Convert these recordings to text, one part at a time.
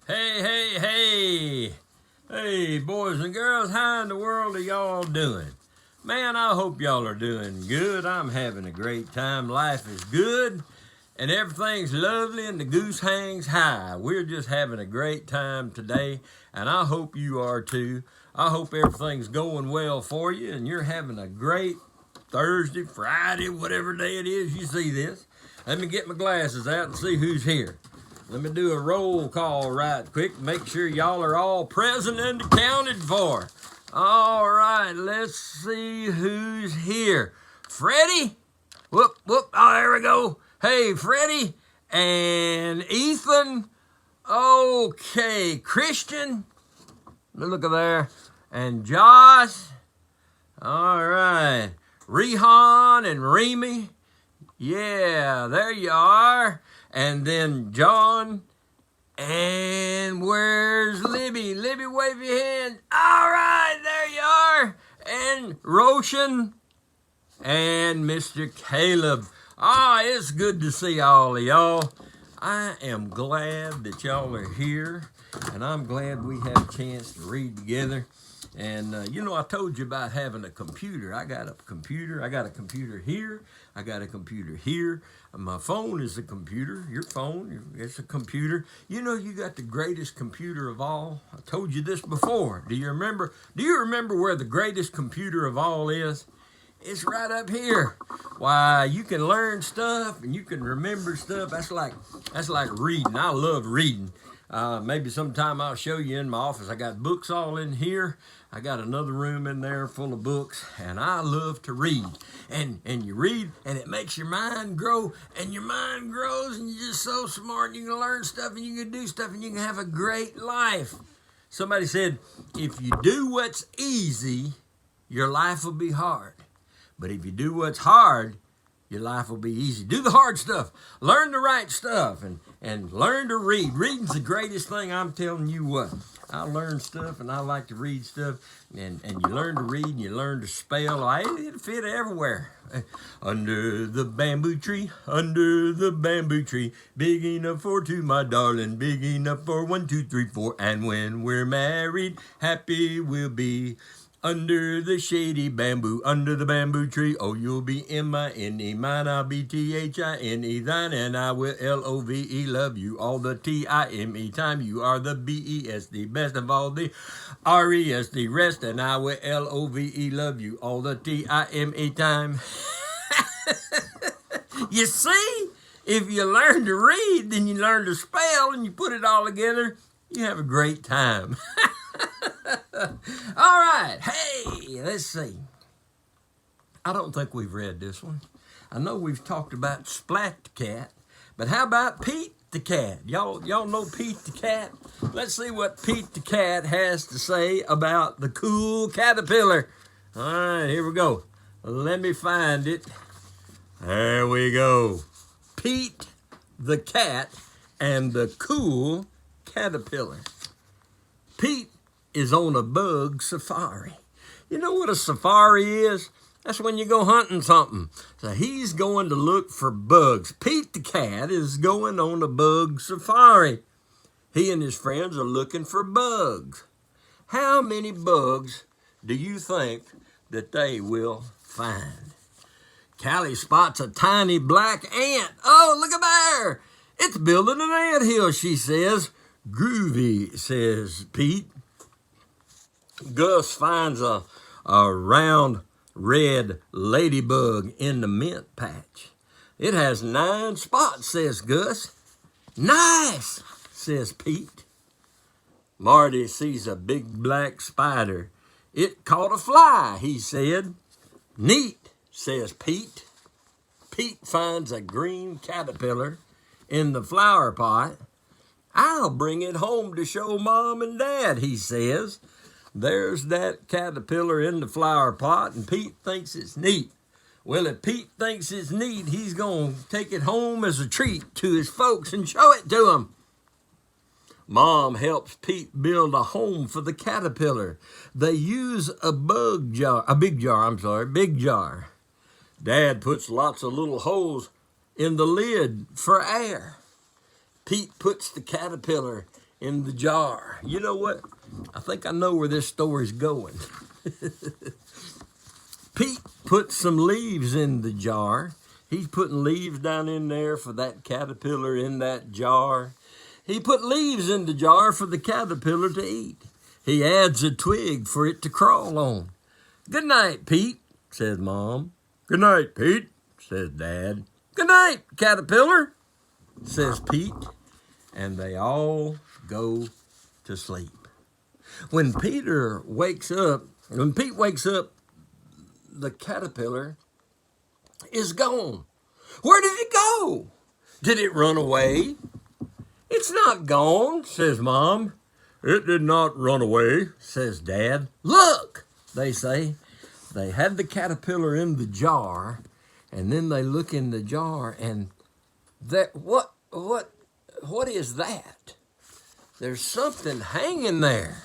Hey, hey, hey. Hey, boys and girls, how in the world are y'all doing? Man, I hope y'all are doing good. I'm having a great time. Life is good and everything's lovely and the goose hangs high. We're just having a great time today, and I hope you are too. I hope everything's going well for you and you're having a great Thursday, Friday, whatever day it is you see this. Let me get my glasses out and see who's here. Let me do a roll call right quick. Make sure y'all are all present and accounted for. All right, let's see who's here. Freddie? Whoop, whoop. Oh, there we go. Hey, Freddie and Ethan. Okay, Christian. Look at there. And Josh. All right. Rehan and Remy. Yeah, there you are. And then John. And where's Libby? Libby, wave your hand. All right, there you are. And Roshan and Mr. Caleb. It's good to see all of y'all. I am glad that y'all are here, and I'm glad we had a chance to read together. And, I told you about having a computer. I got a computer. I got a computer here. I got a computer here. My phone is a computer. Your phone, it's a computer. You got the greatest computer of all. I told you this before. Do you remember where the greatest computer of all is? It's right up here. Why, you can learn stuff and you can remember stuff. That's like reading. I love reading. Maybe sometime I'll show you in my office. I got books all in here. I got another room in there full of books, and I love to read. And you read, and it makes your mind grow, and your mind grows, and you're just so smart, and you can learn stuff, and you can do stuff, and you can have a great life. Somebody said, if you do what's easy, your life will be hard. But if you do what's hard, your life will be easy. Do the hard stuff. Learn the right stuff and learn to read. Reading's the greatest thing, I'm telling you what. I learn stuff and I like to read stuff. And you learn to read and you learn to spell. It'll fit everywhere. Under the bamboo tree, big enough for two, my darling, big enough for 1, 2, 3, 4. And when we're married, happy we'll be. Under the shady bamboo, under the bamboo tree. Oh, you'll be M-I-N-E, mine I'll be T-H-I-N-E, thine and I will L-O-V-E, love you all the T-I-M-E time. You are the B-E-S, the best of all the R-E-S, the rest, and I will L-O-V-E, love you all the T-I-M-E time. You see, if you learn to read, then you learn to spell, and you put it all together, you have a great time. All right, hey, let's see. I don't think we've read this one. I know we've talked about Splat the cat, but how about Pete the cat? Y'all know Pete the cat? Let's see what Pete the cat has to say about the cool caterpillar. All right, here we go. Let me find it. There we go. Pete the cat and the cool caterpillar. Pete is on a bug safari. You know what a safari is? That's when you go hunting something. So he's going to look for bugs. Pete the cat is going on a bug safari. He and his friends are looking for bugs. How many bugs do you think that they will find? Callie spots a tiny black ant. Oh, look at there. It's building an anthill, she says. Groovy, says Pete. Gus finds a round red ladybug in the mint patch. It has 9 spots, says Gus. Nice, says Pete. Marty sees a big black spider. It caught a fly, he said. Neat, says Pete. Pete finds a green caterpillar in the flower pot. I'll bring it home to show Mom and Dad, he says. There's that caterpillar in the flower pot, and Pete thinks it's neat. Well, if Pete thinks it's neat, he's going to take it home as a treat to his folks and show it to them. Mom helps Pete build a home for the caterpillar. They use a big jar. Dad puts lots of little holes in the lid for air. Pete puts the caterpillar in the jar. You know what? I think I know where this story's going. Pete put some leaves in the jar. He's putting leaves down in there for that caterpillar in that jar. He put leaves in the jar for the caterpillar to eat. He adds a twig for it to crawl on. "Good night, Pete," says Mom. "Good night, Pete," says Dad. "Good night, caterpillar," says Pete. And they all go to sleep. When Pete wakes up, the caterpillar is gone. Where did it go? Did it run away? "It's not gone," says Mom. "It did not run away," says Dad. "Look," they say. They had the caterpillar in the jar, and then they look in the jar, and what is that? There's something hanging there.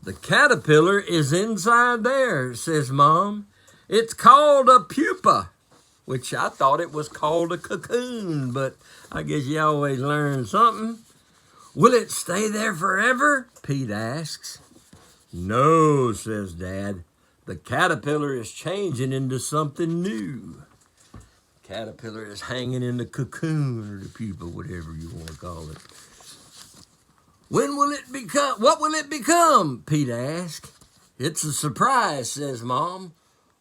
"The caterpillar is inside there," says Mom. "It's called a pupa," which I thought it was called a cocoon, but I guess you always learn something. "Will it stay there forever?" Pete asks. "No," says Dad. "The caterpillar is changing into something new." Caterpillar is hanging in the cocoon or the pupa, whatever you want to call it. "When will it become? What will it become?" Pete asks. "It's a surprise," says Mom.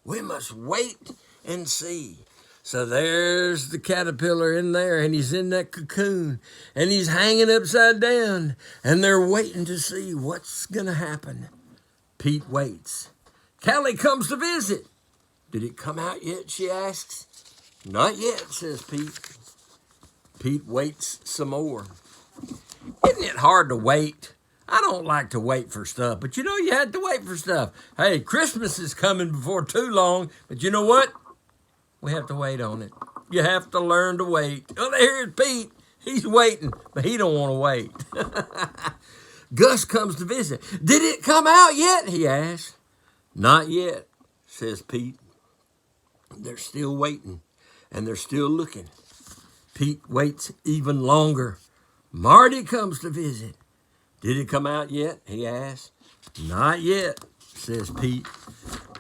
"We must wait and see." So there's the caterpillar in there, and he's in that cocoon, and he's hanging upside down, and they're waiting to see what's going to happen. Pete waits. Callie comes to visit. "Did it come out yet?" she asks. "Not yet," says Pete. Pete waits some more. Isn't it hard to wait? I don't like to wait for stuff, but you know you had to wait for stuff. Hey, Christmas is coming before too long, but you know what? We have to wait on it. You have to learn to wait. Oh, here's Pete. He's waiting, but he don't want to wait. Gus comes to visit. "Did it come out yet?" he asks. "Not yet," says Pete. They're still waiting, and they're still looking. Pete waits even longer. Marty comes to visit. "Did it come out yet?" he asks. "Not yet," says Pete.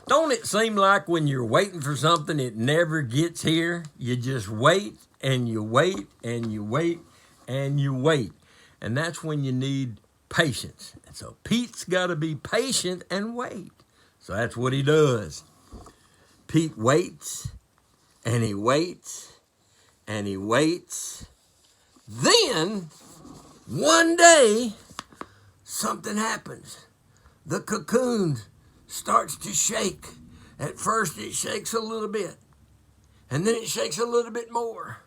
Don't it seem like when you're waiting for something, it never gets here? You just wait, and you wait, and you wait, and you wait. And that's when you need patience. And so Pete's got to be patient and wait. So that's what he does. Pete waits, and he waits, and he waits. Then, one day, something happens. The cocoon starts to shake. At first, it shakes a little bit, and then it shakes a little bit more,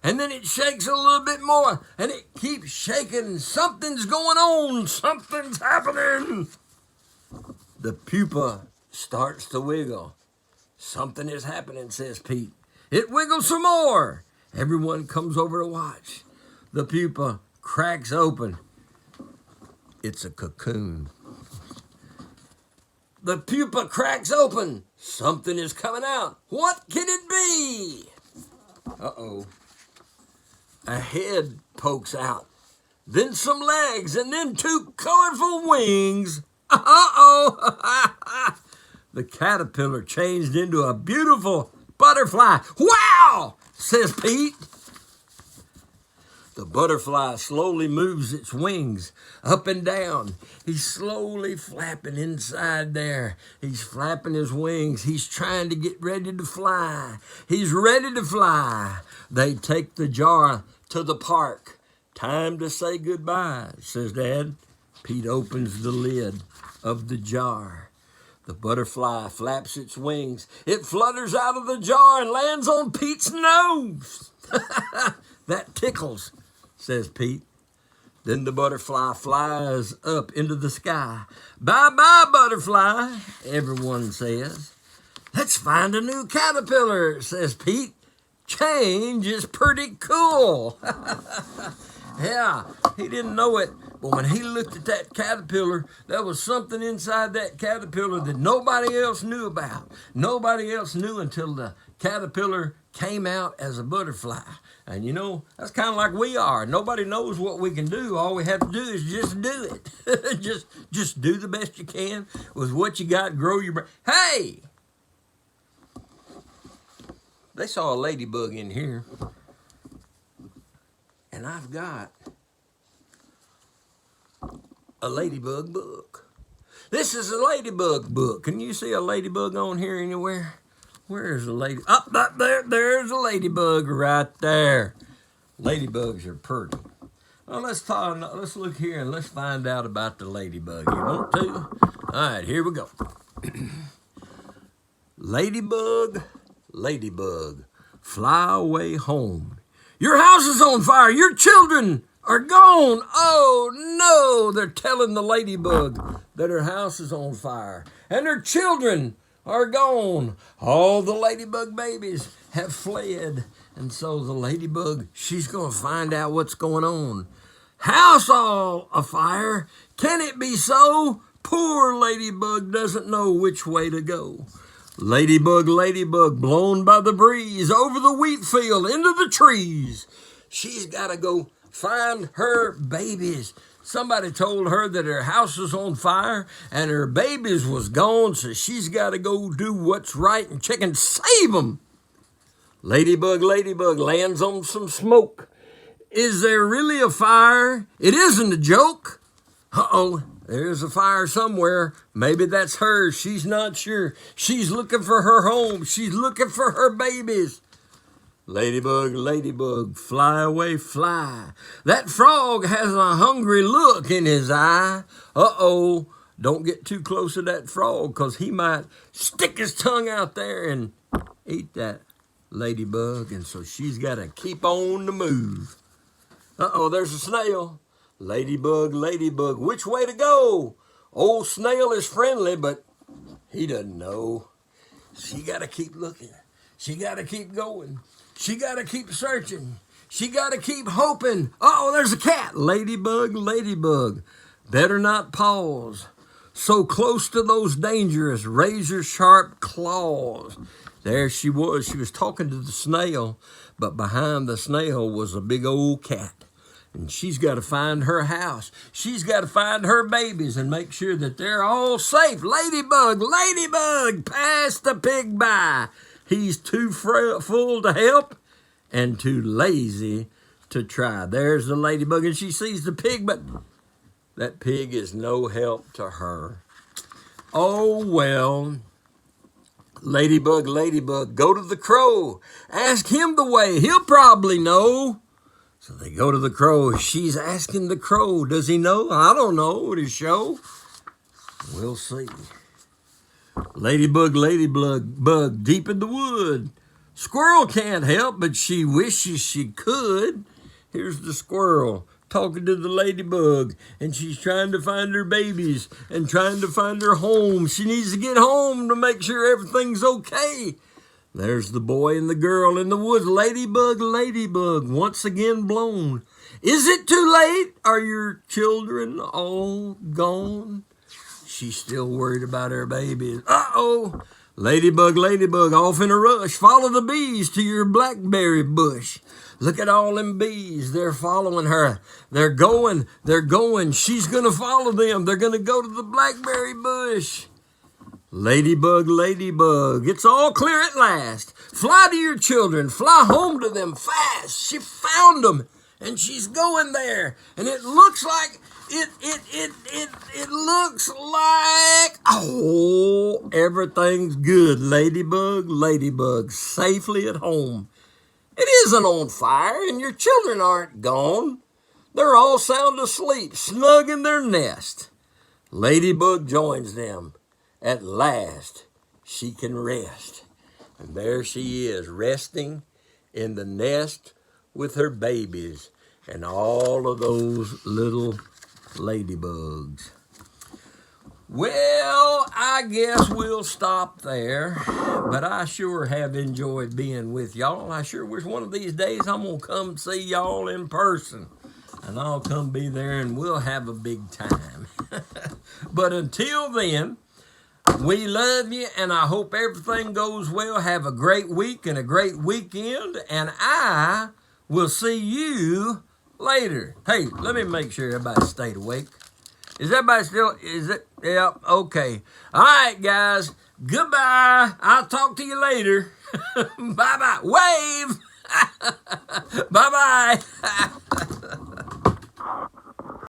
and then it shakes a little bit more, and it keeps shaking. Something's going on. Something's happening. The pupa starts to wiggle. "Something is happening," says Pete. It wiggles some more. Everyone comes over to watch. The pupa cracks open. It's a cocoon. The pupa cracks open. Something is coming out. What can it be? Uh-oh. A head pokes out. Then some legs, and then two colorful wings. Uh-oh. The caterpillar changed into a beautiful butterfly. "Wow!" says Pete. The butterfly slowly moves its wings up and down. He's slowly flapping inside there. He's flapping his wings. He's trying to get ready to fly. He's ready to fly. They take the jar to the park. "Time to say goodbye," says Dad. Pete opens the lid of the jar. The butterfly flaps its wings. It flutters out of the jar and lands on Pete's nose. "That tickles," says Pete. Then the butterfly flies up into the sky. "Bye-bye, butterfly," everyone says. "Let's find a new caterpillar," says Pete. "Change is pretty cool." Yeah, he didn't know it, But when he looked at that caterpillar, there was something inside that caterpillar that nobody else knew about. Nobody else knew until the caterpillar came out as a butterfly. And you know, that's kind of like we are. Nobody knows what we can do. All we have to do is just do it. just do the best you can with what you got. Grow your brain. Hey! They saw a ladybug in here. And I've got a ladybug book. This is a ladybug book. Can you see a ladybug on here anywhere? Where's the lady? Up there's a ladybug right there. Ladybugs are pretty. Well, let's look here and let's find out about the ladybug. You want to? All right, here we go. Ladybug, ladybug, fly away home. Your house is on fire. Your children are gone. Oh no, they're telling the ladybug that her house is on fire and her children are gone. All the ladybug babies have fled. And so the ladybug, she's going to find out what's going on. House all afire. Can it be so? Poor ladybug doesn't know which way to go. Ladybug, ladybug, blown by the breeze over the wheat field into the trees. She's got to go find her babies. Somebody told her that her house was on fire and her babies was gone, so she's got to go do what's right and check and save them. Ladybug, ladybug, lands on some smoke. Is there really a fire? It isn't a joke. Uh-oh, there's a fire somewhere. Maybe that's hers. She's not sure. She's looking for her home. She's looking for her babies. Ladybug, ladybug, fly away, fly. That frog has a hungry look in his eye. Uh-oh, don't get too close to that frog because he might stick his tongue out there and eat that ladybug. And so she's got to keep on the move. Uh-oh, there's a snail. Ladybug, ladybug, which way to go? Old snail is friendly, but he doesn't know. She got to keep looking. She got to keep going. She got to keep searching. She got to keep hoping. Uh-oh, there's a cat. Ladybug, ladybug, better not pause. So close to those dangerous razor-sharp claws. There she was. She was talking to the snail, but behind the snail was a big old cat. And she's got to find her house. She's got to find her babies and make sure that they're all safe. Ladybug, ladybug, pass the pig by. He's too full to help and too lazy to try. There's the ladybug, and she sees the pig, but that pig is no help to her. Oh, well, ladybug, ladybug, go to the crow. Ask him the way. He'll probably know. So they go to the crow. She's asking the crow, does he know? I don't know. To show. We'll see. Ladybug, ladybug, bug deep in the wood. Squirrel can't help, but she wishes she could. Here's the squirrel talking to the ladybug, and she's trying to find her babies and trying to find her home. She needs to get home to make sure everything's okay. There's the boy and the girl in the woods. Ladybug, ladybug, once again blown. Is it too late? Are your children all gone? She's still worried about her babies. Uh-oh. Ladybug, ladybug, off in a rush. Follow the bees to your blackberry bush. Look at all them bees. They're following her. They're going. She's going to follow them. They're going to go to the blackberry bush. Ladybug, ladybug, it's all clear at last. Fly to your children. Fly home to them fast. She found them, and she's going there. And it looks like... It looks like, oh, everything's good. Ladybug, ladybug, safely at home. It isn't on fire, and your children aren't gone. They're all sound asleep, snug in their nest. Ladybug joins them. At last, she can rest. And there she is, resting in the nest with her babies and all of those little ladybugs. Well, I guess we'll stop there, but I sure have enjoyed being with y'all. I sure wish one of these days I'm going to come see y'all in person. and I'll come be there and we'll have a big time. But until then, we love you, and I hope everything goes well. Have a great week and a great weekend, and I will see you later. Hey, let me make sure everybody stayed awake. Is everybody still, yeah, okay. All right, guys, goodbye. I'll talk to you later. Bye-bye. Wave. Bye-bye.